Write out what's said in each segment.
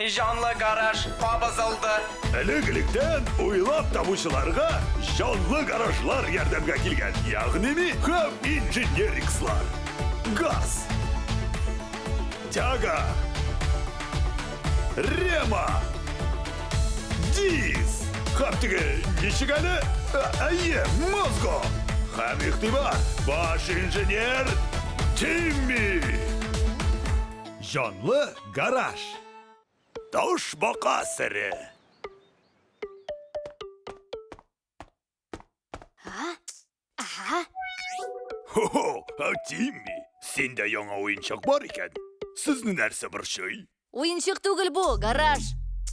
Жанлы гараж кабызылды. Элек-электен уйлап табучыларга жанлы гаражлар ярдәмгә килгән. Ягъни һәм инженерикслар. Газ. Тяга. Рема. Диз. Һәм теге ничек әле? Әйе, мозго. Һәм игътибар. Баш инженер Тимми. Жанлы гараж. Таш бака сире. Хо-хо, Тимми, сендә яңа уенчык бар икән. Сезне нәрсә борчый? Уенчык түгел бу, гараж.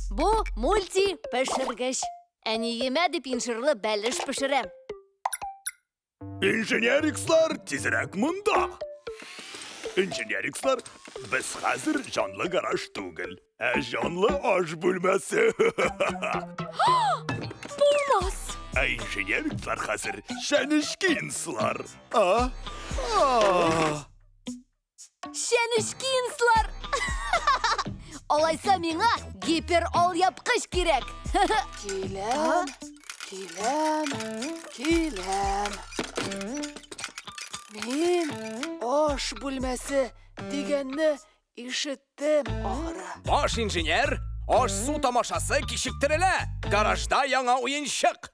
Бу мульти-пешергеч. Әниемә дип инжирлы бәлеш пешерәм. Инженерикслар тизрәк монда. Инженерикслар, без хәзер жанлы гараж түгел, ә жанлы аш бүлмәсе. Булмас. Ә инженерикслар хәзер шәнешкинслар. Шәнешкинслар. Алайса миңа гипер алъяпкыч кирәк. Киләм. Мин аш бүлмәсе дигәнне ишеттем, ахыры. Баш инженер, аш су тамашасы кичектерелә. Гаражда яңа уенчык.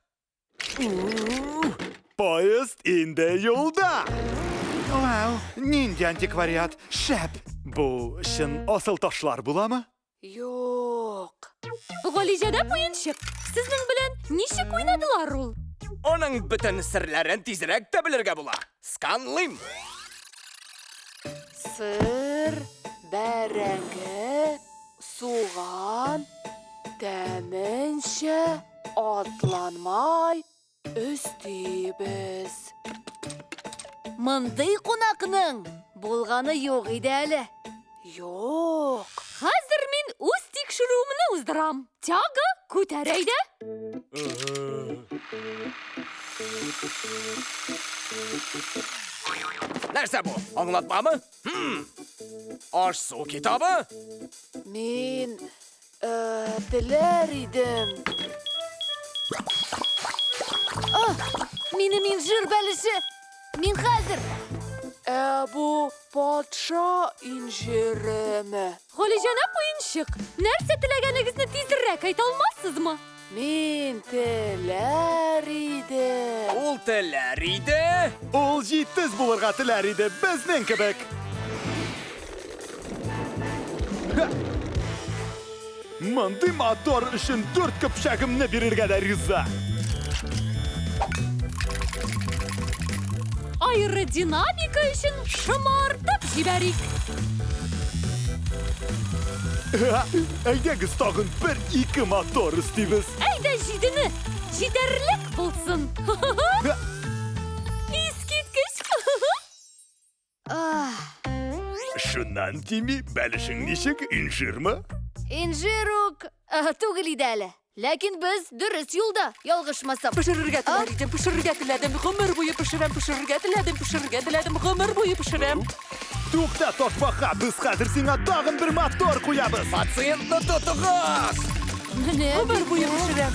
Поезд инде юлда. Вау, нинди антиквариат, шәп. Бу чын асыл ташлар буламы? Юк. Галиҗәдә уенчык. Сезнең белән ничек уйнадылар ул? Оның бөтен серләрен тизрәк тә белергә була. Сканлыйм. Сыр, бәрәңге, суган, тәменчә, атланмай, өстибез. Мондый кунакның булганы юк иде әле. Юк. Хәзер мин үз тикшерүемне уздырам. Тяга күтәр әйдә. Нәрсә бу? Аңлатмамы? Аш су китабы? Мин теләр идем. Минем инжир бәлеше. Мин хәзер. Бу патша инжиреме? Галиҗәнә уенчык. Нәрсә теләгәнегезне тизрәк әйтә алмассызмы? Мин теләр идем. Ул теләр иде. Ул җитез булырга теләр иде, безнең кебек. Мондый мотор өчен 4 көпчәгемне бирергә дә риза. Аэродинамика өчен шымартып җибәрик. Әйдәгез тагын 1-2 мотор истибез. Әйдә җидене. Җитәрлек булсын. Искиткеч. Шуннан Тимми, бәлешең ничек, инжирме? Инжирук түгел иде әле. Ләкин без дөрес юлда, ялгышмасам. Пешерергә теләдем, гомер буе пешерәм, пешерергә теләдем, гомер буе пешерәм. Тукта, Ташбака, без хәзер сиңа тагын 1 мотор куябыз. Пациентны тотыгыз. Менә Гомер буе пешерәм.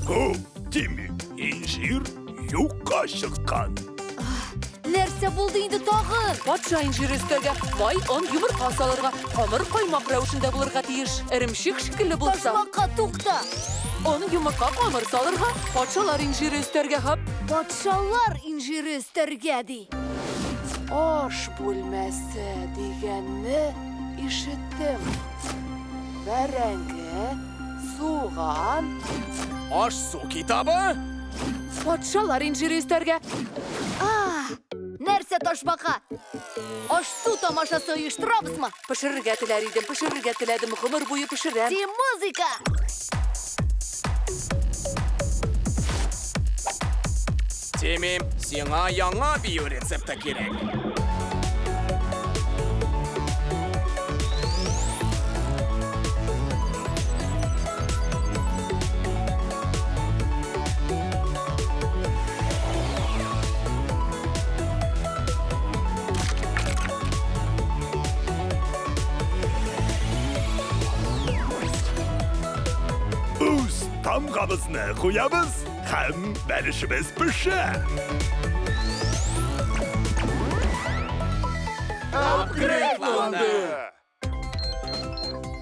О, Тимми, инжир юкка чыккан. нәрсә булды инде тагын? Патша инжир өстәгә май, он, йомырка салырга, камыр каймак рәвешендә булырга тиеш. Эремчек шикелле булса. Ташбака, тукта. Он йомырка камыр салырга, патшалар инжир өстәргә һәп. Патшалар инжире өстәргә ди. Аш бүлмәсе дигәнне ишеттем. Бәрәңге, суган, Аш су китабы? патшалар инжир өстәргә. Нәрсә Ташбака? Аш-су тамашасы оештырабызмы? Пешерергә теләдем, гомер буе пешерәм. Ди музыка! Тимми, сиңа яңа бию рецепты кирәк. тамғабызны қоябыз, һәм бәлішіміз піші.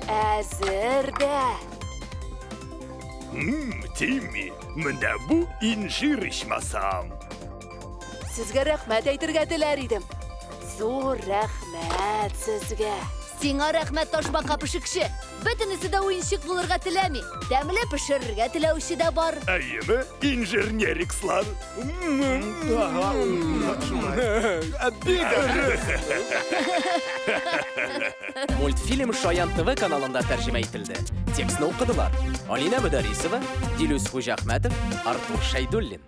Әзірді. Тимми, мында бұ инжир ішмасам. Сезгә рәхмәт әйтергә теләр идем. Зор рәхмәт сезгә. Сиңа рәхмәт ташбака пешекче. Бөтенесе дә уенчык булырга теләми. Тәмле пешерергә теләүче дә бар. Әйеме, инженерикслар. Мультфильм Шаян ТВ каналында тәрҗемә ителде. Текстны укыдылар: Алина Мөдәрисова, Дилүс Хуҗахмәтов, Артур Шәйдуллин.